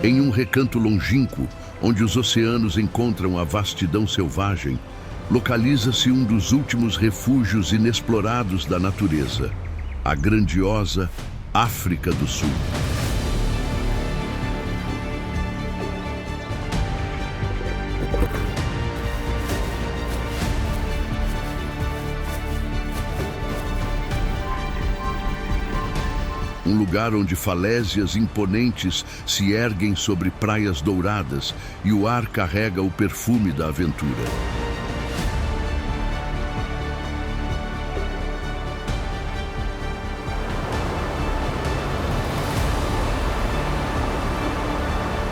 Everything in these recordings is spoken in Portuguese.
Em um recanto longínquo, onde os oceanos encontram a vastidão selvagem, localiza-se um dos últimos refúgios inexplorados da natureza, a grandiosa África do Sul. Um lugar onde falésias imponentes se erguem sobre praias douradas e o ar carrega o perfume da aventura.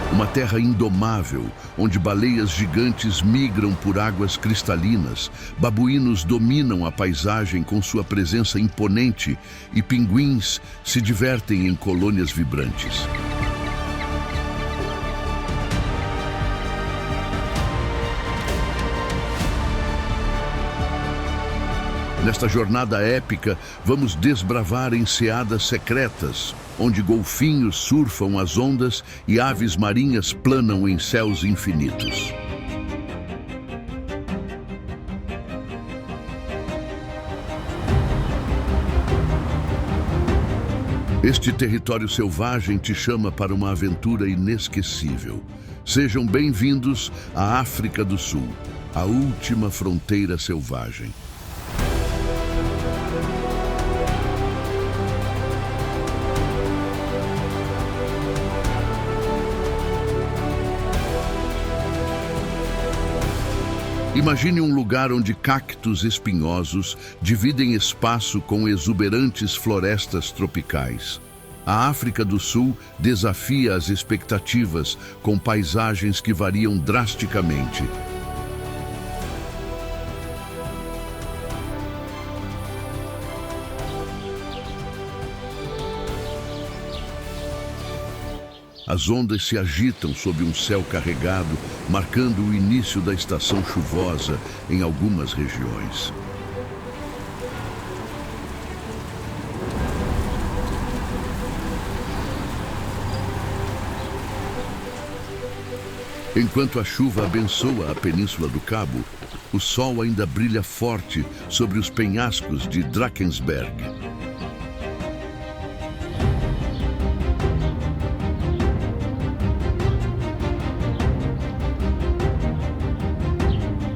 Uma terra indomável, onde baleias gigantes migram por águas cristalinas, babuínos dominam a paisagem com sua presença imponente e pinguins se divertem em colônias vibrantes. Nesta jornada épica, vamos desbravar enseadas secretas, onde golfinhos surfam as ondas e aves marinhas planam em céus infinitos. Este território selvagem te chama para uma aventura inesquecível. Sejam bem-vindos à África do Sul, a última fronteira selvagem. Imagine um lugar onde cactos espinhosos dividem espaço com exuberantes florestas tropicais. A África do Sul desafia as expectativas com paisagens que variam drasticamente. As ondas se agitam sob um céu carregado, marcando o início da estação chuvosa em algumas regiões. Enquanto a chuva abençoa a Península do Cabo, o sol ainda brilha forte sobre os penhascos de Drakensberg.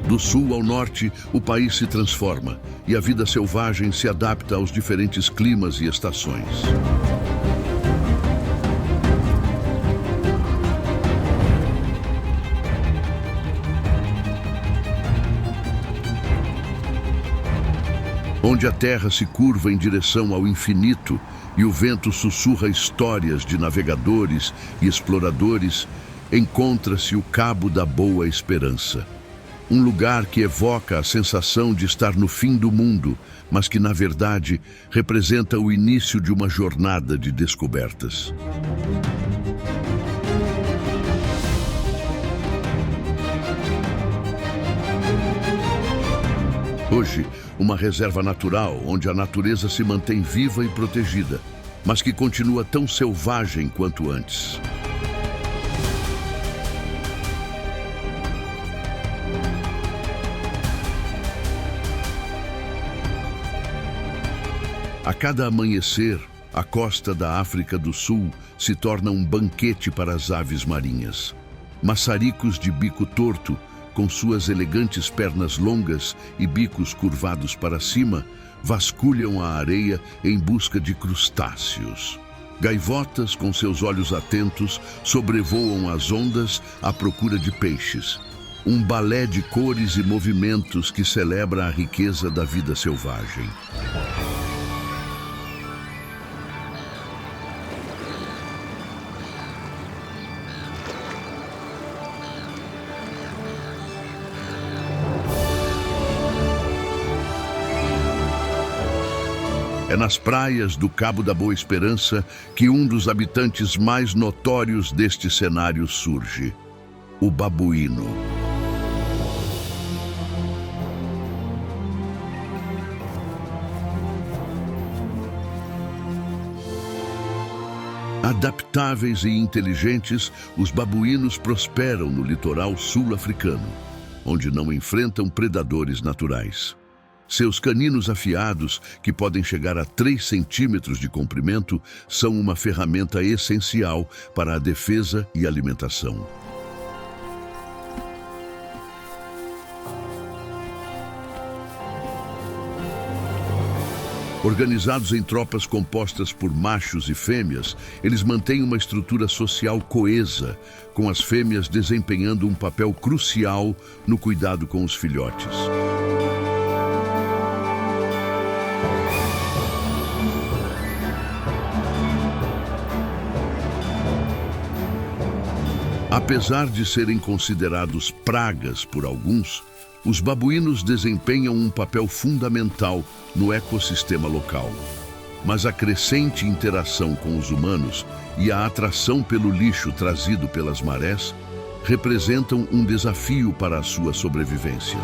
Do sul ao norte, o país se transforma e a vida selvagem se adapta aos diferentes climas e estações. Onde a terra se curva em direção ao infinito e o vento sussurra histórias de navegadores e exploradores, encontra-se o Cabo da Boa Esperança. Um lugar que evoca a sensação de estar no fim do mundo, mas que, na verdade, representa o início de uma jornada de descobertas. Hoje, uma reserva natural onde a natureza se mantém viva e protegida, mas que continua tão selvagem quanto antes. A cada amanhecer, a costa da África do Sul se torna um banquete para as aves marinhas. Maçaricos de bico torto, com suas elegantes pernas longas e bicos curvados para cima, vasculham a areia em busca de crustáceos. Gaivotas, com seus olhos atentos, sobrevoam as ondas à procura de peixes. Um balé de cores e movimentos que celebra a riqueza da vida selvagem. É nas praias do Cabo da Boa Esperança que um dos habitantes mais notórios deste cenário surge: o babuíno. A Adaptáveis e inteligentes, os babuínos prosperam no litoral sul-africano, onde não enfrentam predadores naturais. Seus caninos afiados, que podem chegar a 3 centímetros de comprimento, são uma ferramenta essencial para a defesa e alimentação. Organizados em tropas compostas por machos e fêmeas, eles mantêm uma estrutura social coesa, com as fêmeas desempenhando um papel crucial no cuidado com os filhotes. Apesar de serem considerados pragas por alguns, os babuínos desempenham um papel fundamental no ecossistema local. Mas a crescente interação com os humanos e a atração pelo lixo trazido pelas marés representam um desafio para a sua sobrevivência.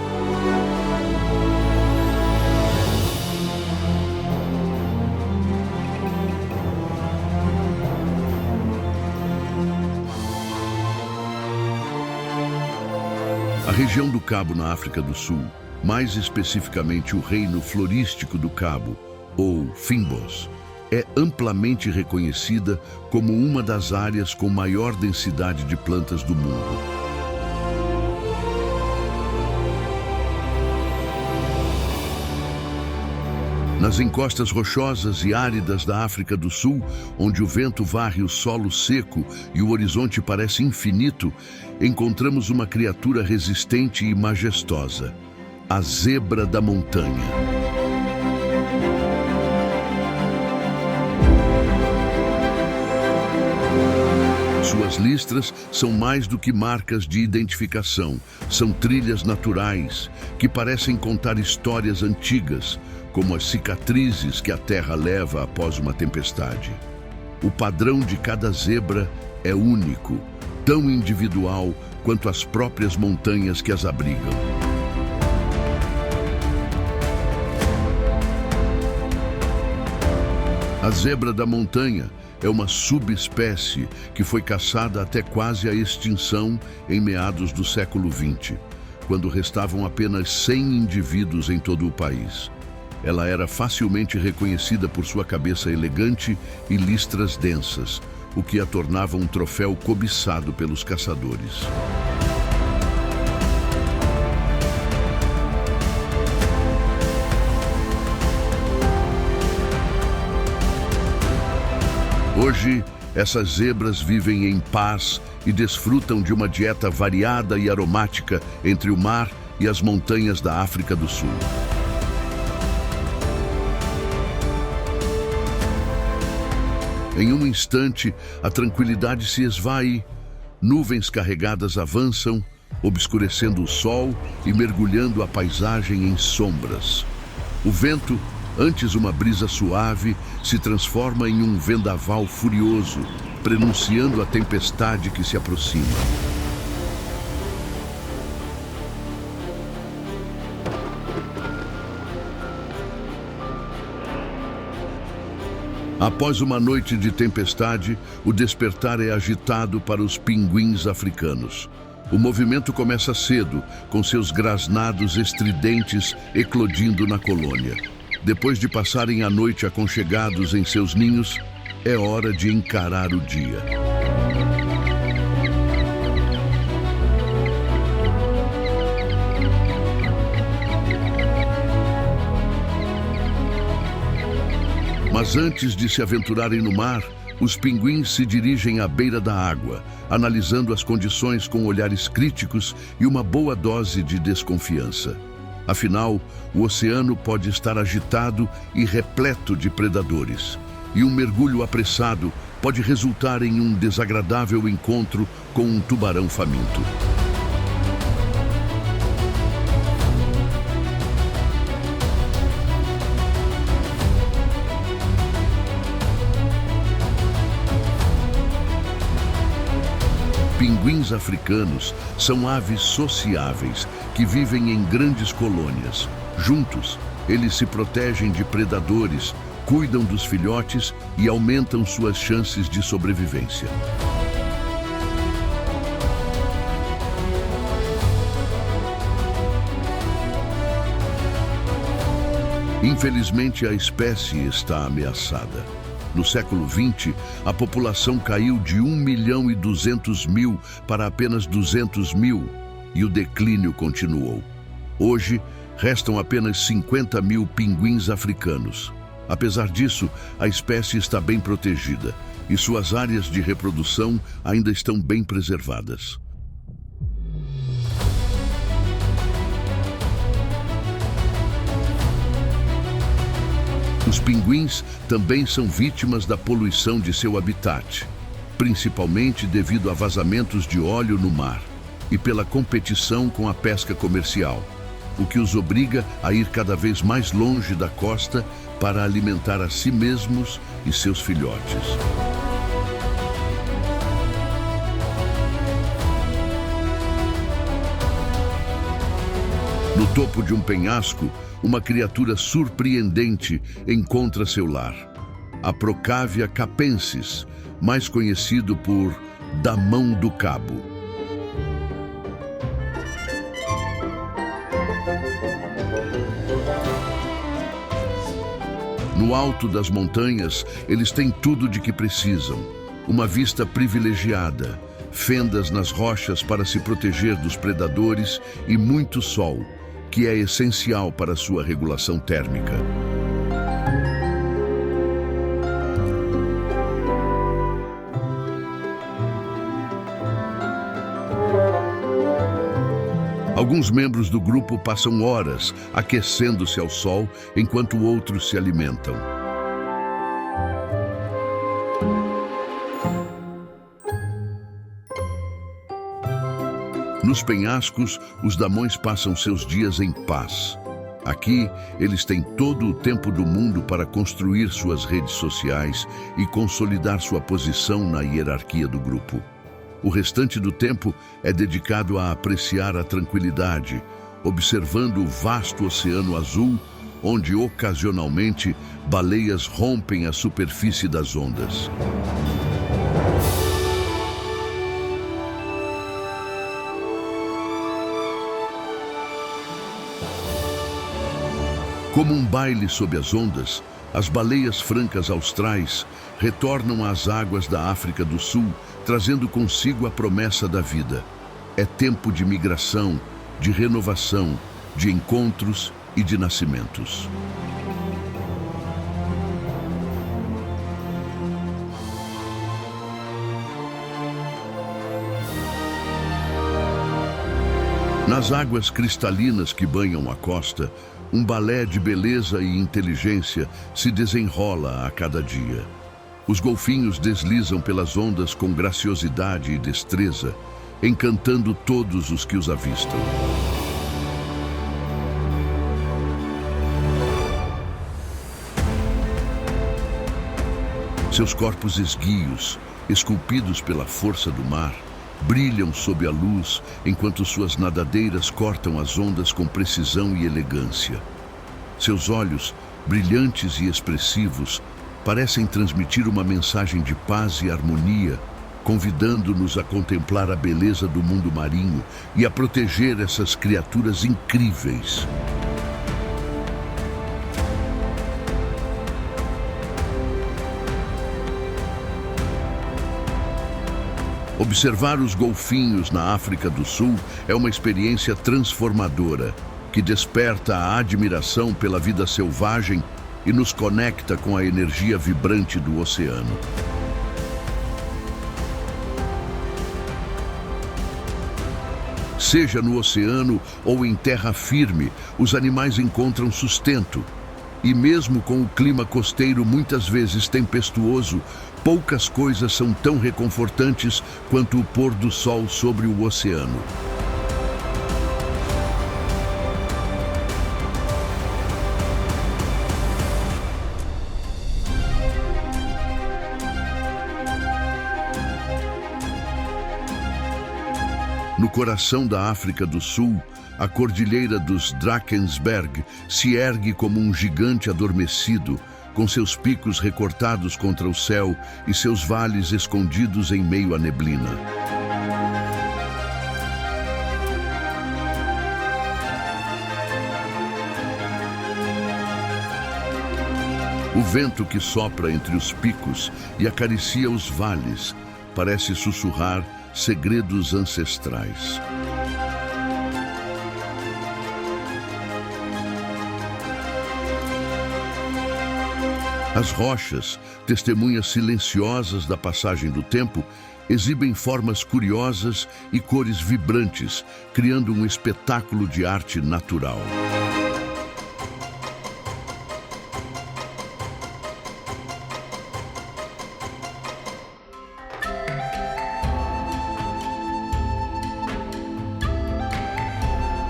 A região do Cabo na África do Sul, mais especificamente o Reino Florístico do Cabo, ou Fynbos, é amplamente reconhecida como uma das áreas com maior densidade de plantas do mundo. Nas encostas rochosas e áridas da África do Sul, onde o vento varre o solo seco e o horizonte parece infinito, encontramos uma criatura resistente e majestosa, a zebra da montanha. Suas listras são mais do que marcas de identificação, são trilhas naturais que parecem contar histórias antigas, como as cicatrizes que a terra leva após uma tempestade. O padrão de cada zebra é único, tão individual quanto as próprias montanhas que as abrigam. A zebra da montanha é uma subespécie que foi caçada até quase a extinção em meados do século XX, quando restavam apenas 100 indivíduos em todo o país. Ela era facilmente reconhecida por sua cabeça elegante e listras densas, o que a tornava um troféu cobiçado pelos caçadores. Hoje, essas zebras vivem em paz e desfrutam de uma dieta variada e aromática entre o mar e as montanhas da África do Sul. Em um instante, a tranquilidade se esvai, nuvens carregadas avançam, obscurecendo o sol e mergulhando a paisagem em sombras. O vento, antes uma brisa suave, se transforma em um vendaval furioso, prenunciando a tempestade que se aproxima. Após uma noite de tempestade, o despertar é agitado para os pinguins africanos. O movimento começa cedo, com seus grasnados estridentes eclodindo na colônia. Depois de passarem a noite aconchegados em seus ninhos, é hora de encarar o dia. Mas antes de se aventurarem no mar, os pinguins se dirigem à beira da água, analisando as condições com olhares críticos e uma boa dose de desconfiança. Afinal, o oceano pode estar agitado e repleto de predadores, e um mergulho apressado pode resultar em um desagradável encontro com um tubarão faminto. Pinguins africanos são aves sociáveis que vivem em grandes colônias. Juntos, eles se protegem de predadores, cuidam dos filhotes e aumentam suas chances de sobrevivência. Infelizmente, a espécie está ameaçada. No século XX, a população caiu de 1.200.000 para apenas 200.000 e o declínio continuou. Hoje, restam apenas 50.000 pinguins africanos. Apesar disso, a espécie está bem protegida e suas áreas de reprodução ainda estão bem preservadas. Os pinguins também são vítimas da poluição de seu habitat, principalmente devido a vazamentos de óleo no mar e pela competição com a pesca comercial, o que os obriga a ir cada vez mais longe da costa para alimentar a si mesmos e seus filhotes. No topo de um penhasco, uma criatura surpreendente encontra seu lar. A Procavia capensis, mais conhecido por Damão do Cabo. No alto das montanhas, eles têm tudo de que precisam. Uma vista privilegiada, fendas nas rochas para se proteger dos predadores e muito sol, que é essencial para sua regulação térmica. Alguns membros do grupo passam horas aquecendo-se ao sol, enquanto outros se alimentam. Nos penhascos, os damões passam seus dias em paz. Aqui, eles têm todo o tempo do mundo para construir suas redes sociais e consolidar sua posição na hierarquia do grupo. O restante do tempo é dedicado a apreciar a tranquilidade, observando o vasto oceano azul, onde ocasionalmente baleias rompem a superfície das ondas. Como um baile sob as ondas, as baleias francas austrais retornam às águas da África do Sul, trazendo consigo a promessa da vida. É tempo de migração, de renovação, de encontros e de nascimentos. Nas águas cristalinas que banham a costa, um balé de beleza e inteligência se desenrola a cada dia. Os golfinhos deslizam pelas ondas com graciosidade e destreza, encantando todos os que os avistam. Seus corpos esguios, esculpidos pela força do mar, brilham sob a luz, enquanto suas nadadeiras cortam as ondas com precisão e elegância. Seus olhos, brilhantes e expressivos, parecem transmitir uma mensagem de paz e harmonia, convidando-nos a contemplar a beleza do mundo marinho e a proteger essas criaturas incríveis. Observar os golfinhos na África do Sul é uma experiência transformadora, que desperta a admiração pela vida selvagem e nos conecta com a energia vibrante do oceano. Seja no oceano ou em terra firme, os animais encontram sustento. E mesmo com o clima costeiro muitas vezes tempestuoso, poucas coisas são tão reconfortantes quanto o pôr do sol sobre o oceano. No coração da África do Sul, a cordilheira dos Drakensberg se ergue como um gigante adormecido, com seus picos recortados contra o céu e seus vales escondidos em meio à neblina. O vento que sopra entre os picos e acaricia os vales parece sussurrar segredos ancestrais. As rochas, testemunhas silenciosas da passagem do tempo, exibem formas curiosas e cores vibrantes, criando um espetáculo de arte natural.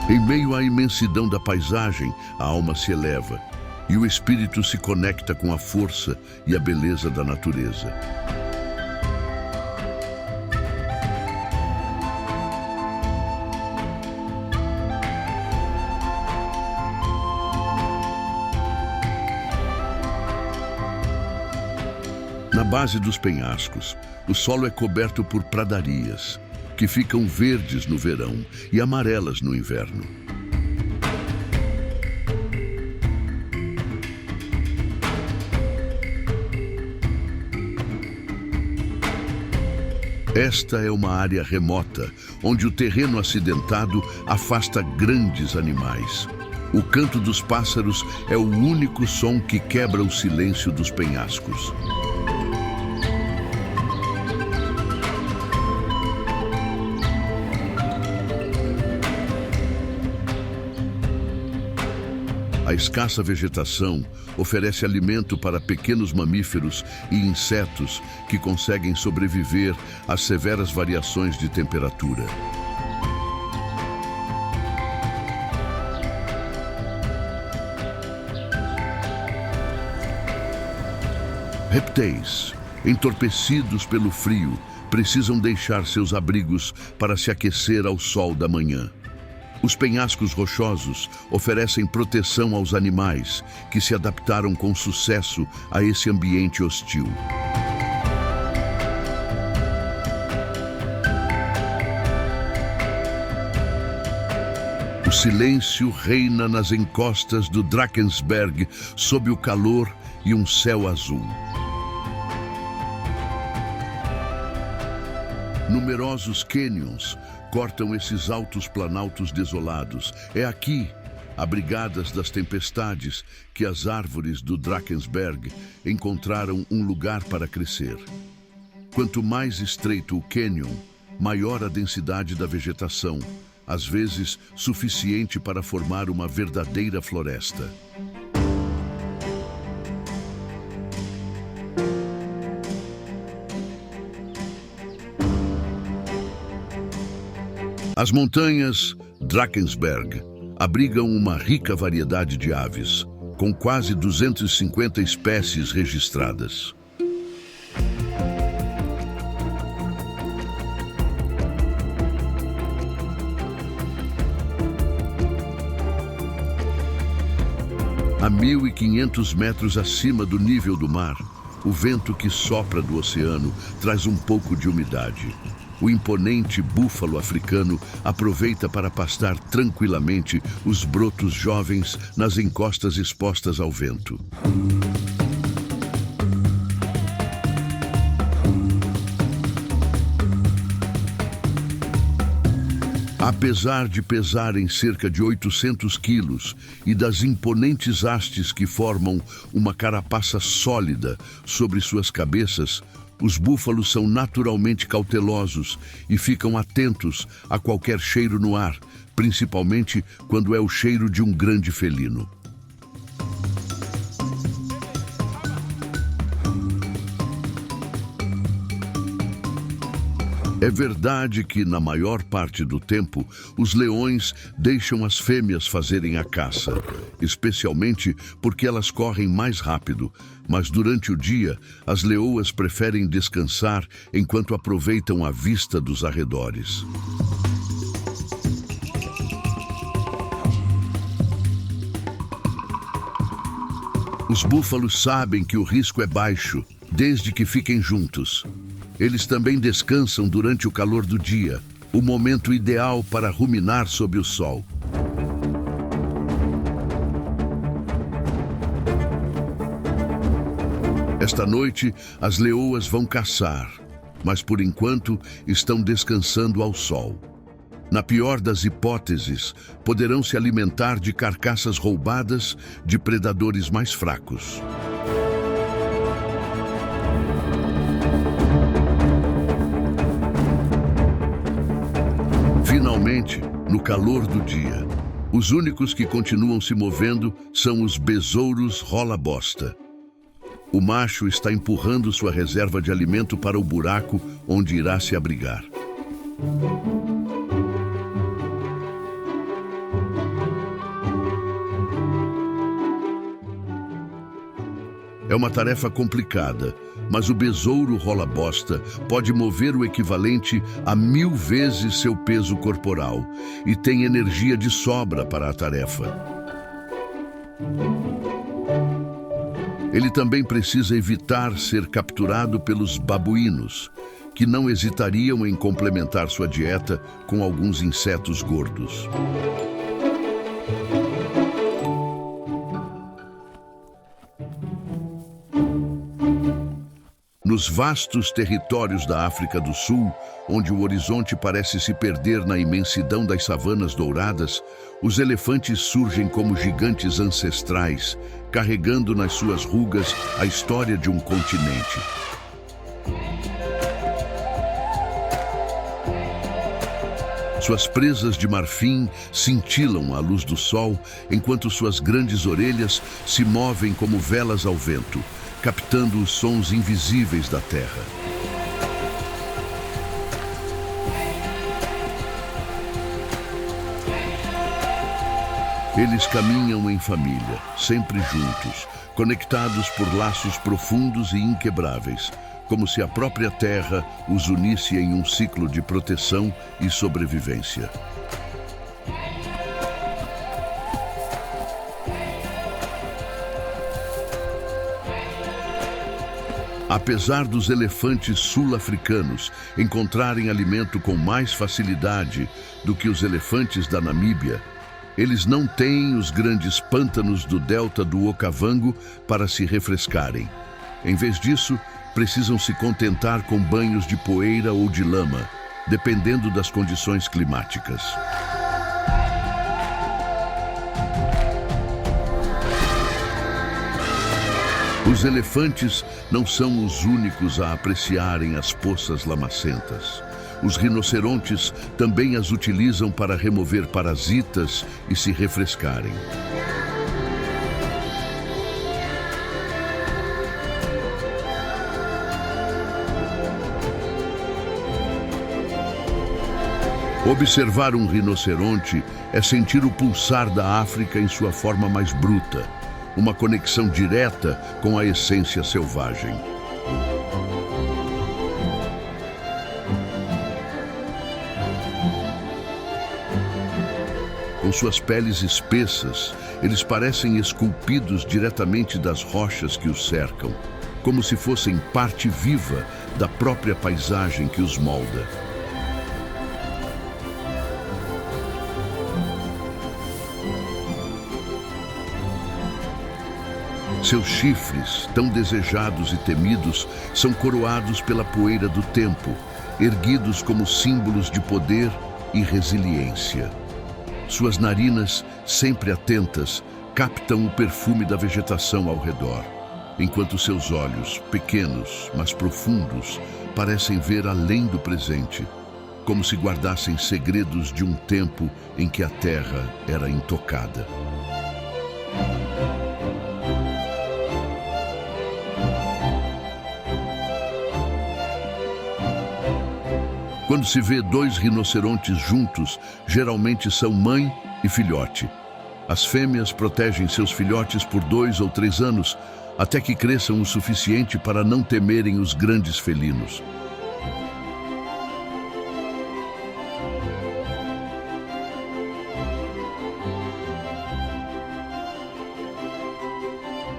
Em meio à imensidão da paisagem, a alma se eleva e o espírito se conecta com a força e a beleza da natureza. Na base dos penhascos, o solo é coberto por pradarias, que ficam verdes no verão e amarelas no inverno. Esta é uma área remota, onde o terreno acidentado afasta grandes animais. O canto dos pássaros é o único som que quebra o silêncio dos penhascos. A escassa vegetação oferece alimento para pequenos mamíferos e insetos que conseguem sobreviver às severas variações de temperatura. Répteis, entorpecidos pelo frio, precisam deixar seus abrigos para se aquecer ao sol da manhã. Os penhascos rochosos oferecem proteção aos animais, que se adaptaram com sucesso a esse ambiente hostil. O silêncio reina nas encostas do Drakensberg, sob o calor e um céu azul. Numerosos cânions cortam esses altos planaltos desolados. É aqui, abrigadas das tempestades, que as árvores do Drakensberg encontraram um lugar para crescer. Quanto mais estreito o cânion, maior a densidade da vegetação, às vezes suficiente para formar uma verdadeira floresta. As montanhas Drakensberg abrigam uma rica variedade de aves, com quase 250 espécies registradas. A 1.500 metros acima do nível do mar, o vento que sopra do oceano traz um pouco de umidade. O imponente búfalo africano aproveita para pastar tranquilamente os brotos jovens nas encostas expostas ao vento. Apesar de pesarem cerca de 800 quilos e das imponentes hastes que formam uma carapaça sólida sobre suas cabeças, os búfalos são naturalmente cautelosos e ficam atentos a qualquer cheiro no ar, principalmente quando é o cheiro de um grande felino. É verdade que, na maior parte do tempo, os leões deixam as fêmeas fazerem a caça, especialmente porque elas correm mais rápido, mas durante o dia, as leoas preferem descansar enquanto aproveitam a vista dos arredores. Os búfalos sabem que o risco é baixo, desde que fiquem juntos. Eles também descansam durante o calor do dia, o momento ideal para ruminar sob o sol. Esta noite, as leoas vão caçar, mas por enquanto estão descansando ao sol. Na pior das hipóteses, poderão se alimentar de carcaças roubadas de predadores mais fracos. Finalmente, no calor do dia, os únicos que continuam se movendo são os besouros rola-bosta. O macho está empurrando sua reserva de alimento para o buraco onde irá se abrigar. É uma tarefa complicada, mas o besouro rola-bosta pode mover o equivalente a 1000 vezes seu peso corporal e tem energia de sobra para a tarefa. Ele também precisa evitar ser capturado pelos babuínos, que não hesitariam em complementar sua dieta com alguns insetos gordos. Nos vastos territórios da África do Sul, onde o horizonte parece se perder na imensidão das savanas douradas, os elefantes surgem como gigantes ancestrais, carregando nas suas rugas a história de um continente. Suas presas de marfim cintilam à luz do sol, enquanto suas grandes orelhas se movem como velas ao vento, captando os sons invisíveis da terra. Eles caminham em família, sempre juntos, conectados por laços profundos e inquebráveis, como se a própria terra os unisse em um ciclo de proteção e sobrevivência. Apesar dos elefantes sul-africanos encontrarem alimento com mais facilidade do que os elefantes da Namíbia, eles não têm os grandes pântanos do delta do Okavango para se refrescarem. Em vez disso, precisam se contentar com banhos de poeira ou de lama, dependendo das condições climáticas. Os elefantes não são os únicos a apreciarem as poças lamacentas. Os rinocerontes também as utilizam para remover parasitas e se refrescarem. Observar um rinoceronte é sentir o pulsar da África em sua forma mais bruta, uma conexão direta com a essência selvagem. Com suas peles espessas, eles parecem esculpidos diretamente das rochas que os cercam, como se fossem parte viva da própria paisagem que os molda. Seus chifres, tão desejados e temidos, são coroados pela poeira do tempo, erguidos como símbolos de poder e resiliência. Suas narinas, sempre atentas, captam o perfume da vegetação ao redor, enquanto seus olhos, pequenos, mas profundos, parecem ver além do presente, como se guardassem segredos de um tempo em que a terra era intocada. Quando se vê dois rinocerontes juntos, geralmente são mãe e filhote. As fêmeas protegem seus filhotes por 2 ou 3 anos, até que cresçam o suficiente para não temerem os grandes felinos.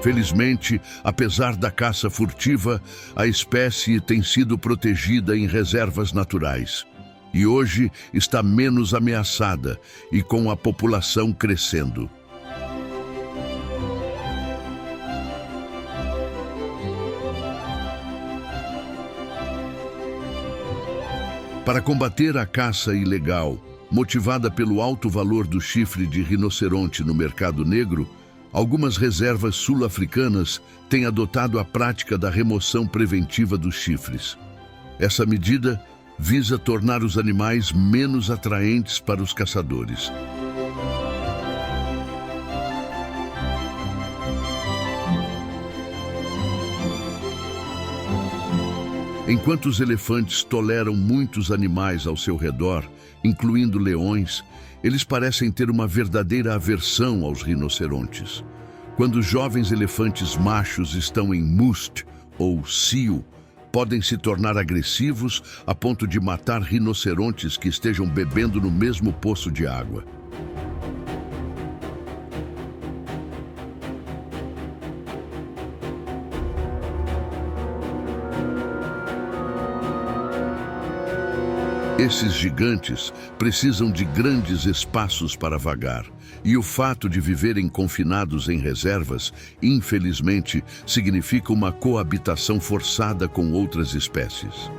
Felizmente, apesar da caça furtiva, a espécie tem sido protegida em reservas naturais. E hoje está menos ameaçada e com a população crescendo. Para combater a caça ilegal, motivada pelo alto valor do chifre de rinoceronte no mercado negro, algumas reservas sul-africanas têm adotado a prática da remoção preventiva dos chifres. Essa medida visa tornar os animais menos atraentes para os caçadores. Enquanto os elefantes toleram muitos animais ao seu redor, incluindo leões, eles parecem ter uma verdadeira aversão aos rinocerontes. Quando os jovens elefantes machos estão em must ou cio, podem se tornar agressivos a ponto de matar rinocerontes que estejam bebendo no mesmo poço de água. Esses gigantes precisam de grandes espaços para vagar, e o fato de viverem confinados em reservas, infelizmente, significa uma coabitação forçada com outras espécies.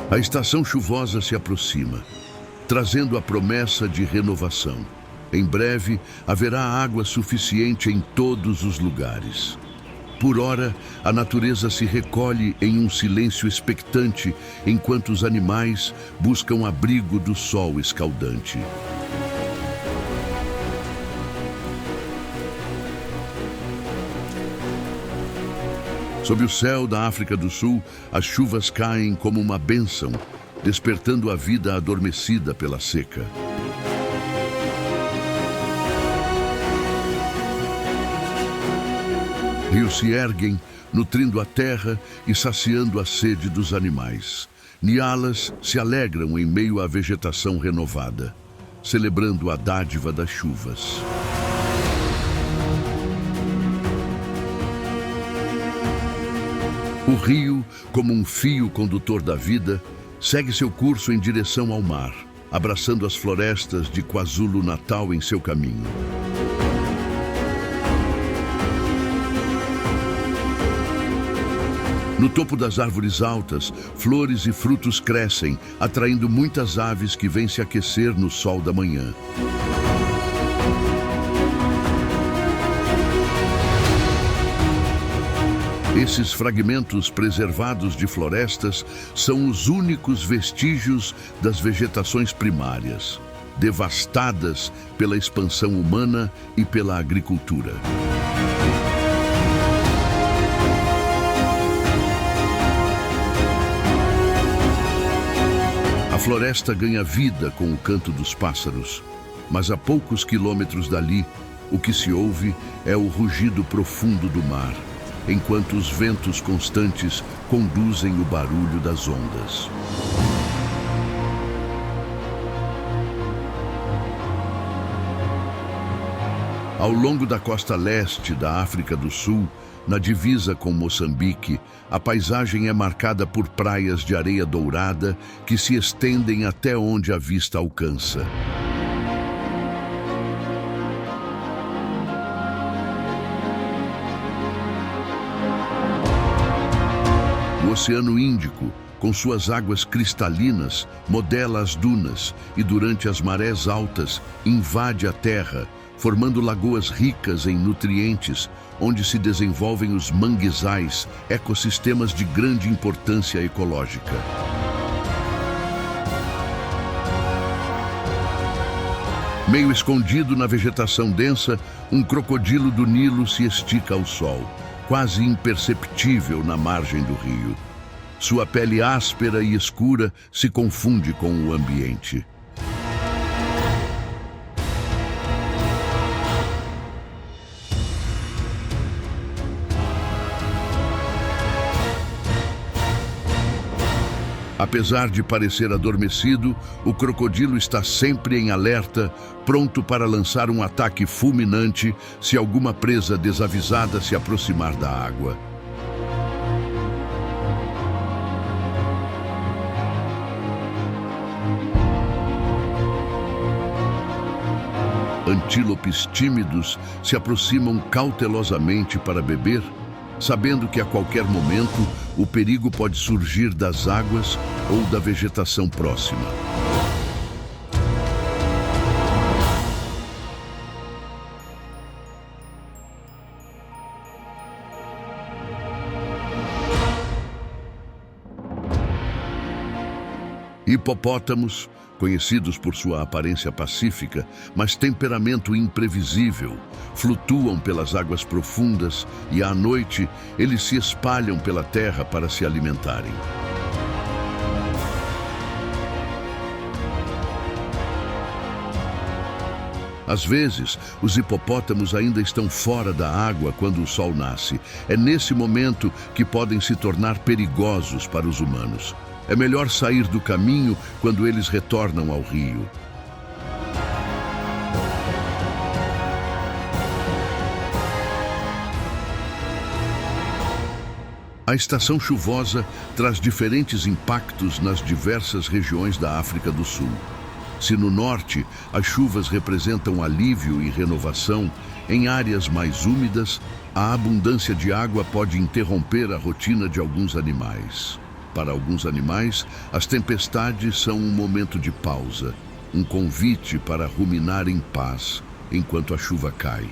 A estação chuvosa se aproxima, trazendo a promessa de renovação. Em breve, haverá água suficiente em todos os lugares. Por ora, a natureza se recolhe em um silêncio expectante, enquanto os animais buscam abrigo do sol escaldante. Sob o céu da África do Sul, as chuvas caem como uma bênção, despertando a vida adormecida pela seca. Rios se erguem, nutrindo a terra e saciando a sede dos animais. Nialas se alegram em meio à vegetação renovada, celebrando a dádiva das chuvas. O rio, como um fio condutor da vida, segue seu curso em direção ao mar, abraçando as florestas de KwaZulu-Natal em seu caminho. No topo das árvores altas, flores e frutos crescem, atraindo muitas aves que vêm se aquecer no sol da manhã. Esses fragmentos preservados de florestas são os únicos vestígios das vegetações primárias, devastadas pela expansão humana e pela agricultura. A floresta ganha vida com o canto dos pássaros, mas a poucos quilômetros dali, o que se ouve é o rugido profundo do mar, enquanto os ventos constantes conduzem o barulho das ondas. Ao longo da costa leste da África do Sul, na divisa com Moçambique, a paisagem é marcada por praias de areia dourada que se estendem até onde a vista alcança. O Oceano Índico, com suas águas cristalinas, modela as dunas e, durante as marés altas, invade a terra, formando lagoas ricas em nutrientes, onde se desenvolvem os manguezais, ecossistemas de grande importância ecológica. Meio escondido na vegetação densa, um crocodilo do Nilo se estica ao sol, quase imperceptível na margem do rio. Sua pele áspera e escura se confunde com o ambiente. Apesar de parecer adormecido, o crocodilo está sempre em alerta, pronto para lançar um ataque fulminante se alguma presa desavisada se aproximar da água. Antílopes tímidos se aproximam cautelosamente para beber, sabendo que a qualquer momento o perigo pode surgir das águas ou da vegetação próxima. Hipopótamos, conhecidos por sua aparência pacífica, mas temperamento imprevisível, flutuam pelas águas profundas e à noite eles se espalham pela terra para se alimentarem. Às vezes, os hipopótamos ainda estão fora da água quando o sol nasce. É nesse momento que podem se tornar perigosos para os humanos. É melhor sair do caminho quando eles retornam ao rio. A estação chuvosa traz diferentes impactos nas diversas regiões da África do Sul. Se no norte as chuvas representam alívio e renovação, em áreas mais úmidas, a abundância de água pode interromper a rotina de alguns animais. Para alguns animais, as tempestades são um momento de pausa, um convite para ruminar em paz enquanto a chuva cai.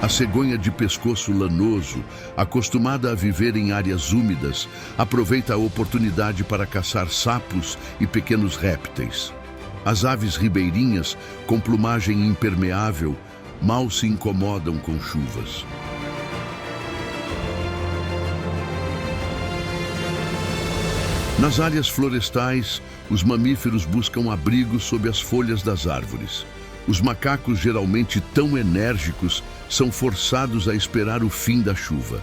A cegonha de pescoço lanoso, acostumada a viver em áreas úmidas, aproveita a oportunidade para caçar sapos e pequenos répteis. As aves ribeirinhas, com plumagem impermeável, mal se incomodam com chuvas. Nas áreas florestais, os mamíferos buscam abrigo sob as folhas das árvores. Os macacos, geralmente tão enérgicos, são forçados a esperar o fim da chuva.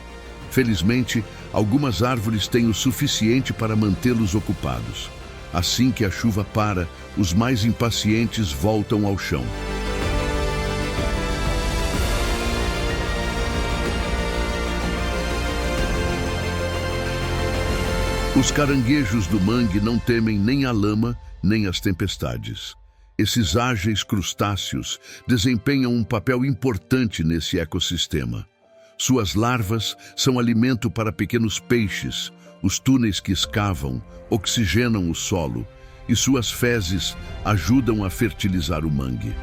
Felizmente, algumas árvores têm o suficiente para mantê-los ocupados. Assim que a chuva para, os mais impacientes voltam ao chão. Os caranguejos do mangue não temem nem a lama, nem as tempestades. Esses ágeis crustáceos desempenham um papel importante nesse ecossistema. Suas larvas são alimento para pequenos peixes, os túneis que escavam oxigenam o solo e suas fezes ajudam a fertilizar o mangue.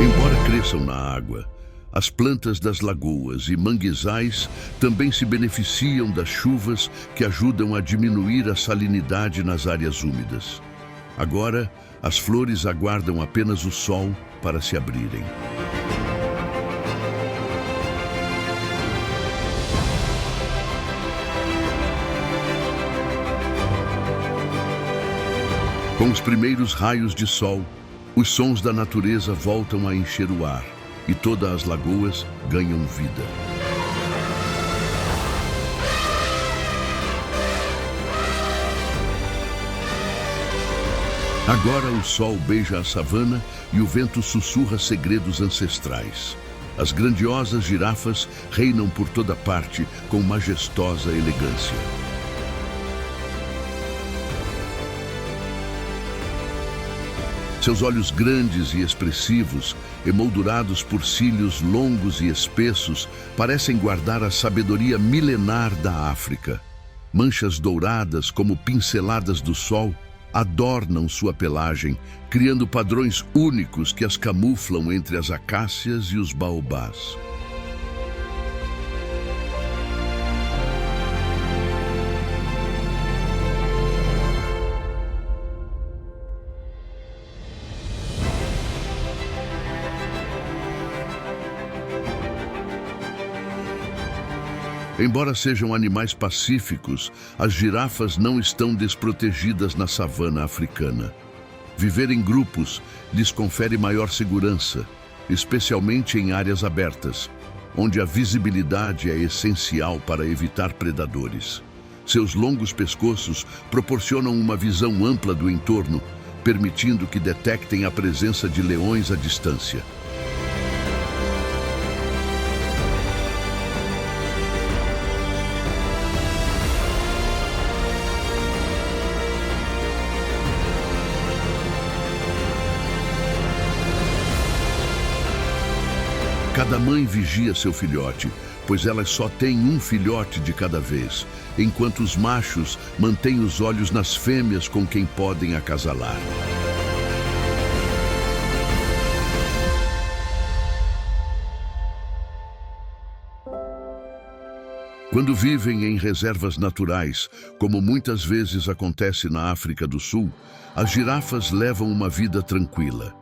Embora cresçam na água, as plantas das lagoas e manguezais também se beneficiam das chuvas que ajudam a diminuir a salinidade nas áreas úmidas. Agora, as flores aguardam apenas o sol para se abrirem. Com os primeiros raios de sol, os sons da natureza voltam a encher o ar e todas as lagoas ganham vida. Agora o sol beija a savana e o vento sussurra segredos ancestrais. As grandiosas girafas reinam por toda parte com majestosa elegância. Seus olhos grandes e expressivos, emoldurados por cílios longos e espessos, parecem guardar a sabedoria milenar da África. Manchas douradas, como pinceladas do sol, adornam sua pelagem, criando padrões únicos que as camuflam entre as acácias e os baobás. Embora sejam animais pacíficos, as girafas não estão desprotegidas na savana africana. Viver em grupos lhes confere maior segurança, especialmente em áreas abertas, onde a visibilidade é essencial para evitar predadores. Seus longos pescoços proporcionam uma visão ampla do entorno, permitindo que detectem a presença de leões à distância. Cada mãe vigia seu filhote, pois elas só têm um filhote de cada vez, enquanto os machos mantêm os olhos nas fêmeas com quem podem acasalar. Quando vivem em reservas naturais, como muitas vezes acontece na África do Sul, as girafas levam uma vida tranquila.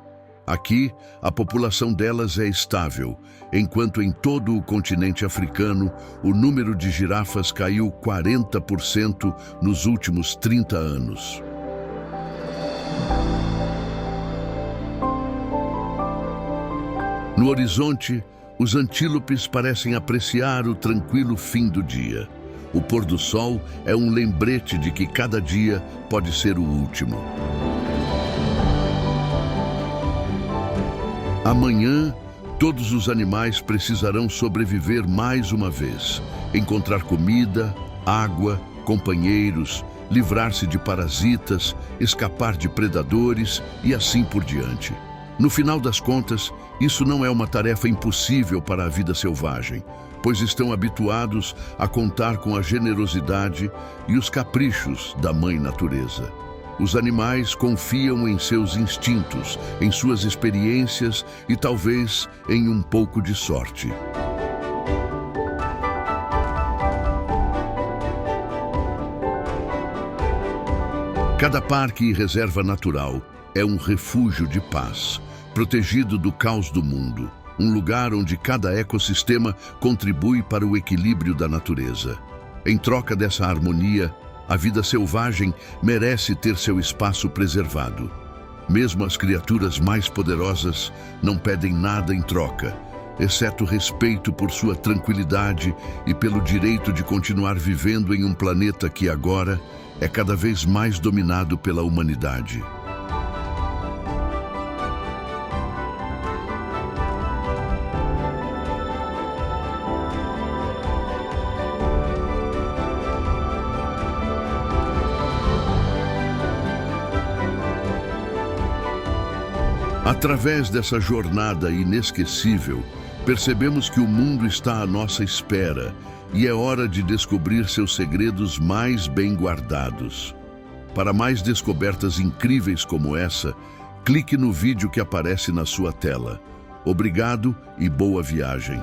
Aqui, a população delas é estável, enquanto em todo o continente africano, o número de girafas caiu 40% nos últimos 30 anos. No horizonte, os antílopes parecem apreciar o tranquilo fim do dia. O pôr do sol é um lembrete de que cada dia pode ser o último. Amanhã, todos os animais precisarão sobreviver mais uma vez, encontrar comida, água, companheiros, livrar-se de parasitas, escapar de predadores e assim por diante. No final das contas, isso não é uma tarefa impossível para a vida selvagem, pois estão habituados a contar com a generosidade e os caprichos da mãe natureza. Os animais confiam em seus instintos, em suas experiências e talvez em um pouco de sorte. Cada parque e reserva natural é um refúgio de paz, protegido do caos do mundo, um lugar onde cada ecossistema contribui para o equilíbrio da natureza. Em troca dessa harmonia, a vida selvagem merece ter seu espaço preservado. Mesmo as criaturas mais poderosas não pedem nada em troca, exceto respeito por sua tranquilidade e pelo direito de continuar vivendo em um planeta que agora é cada vez mais dominado pela humanidade. Através dessa jornada inesquecível, percebemos que o mundo está à nossa espera e é hora de descobrir seus segredos mais bem guardados. Para mais descobertas incríveis como essa, clique no vídeo que aparece na sua tela. Obrigado e boa viagem!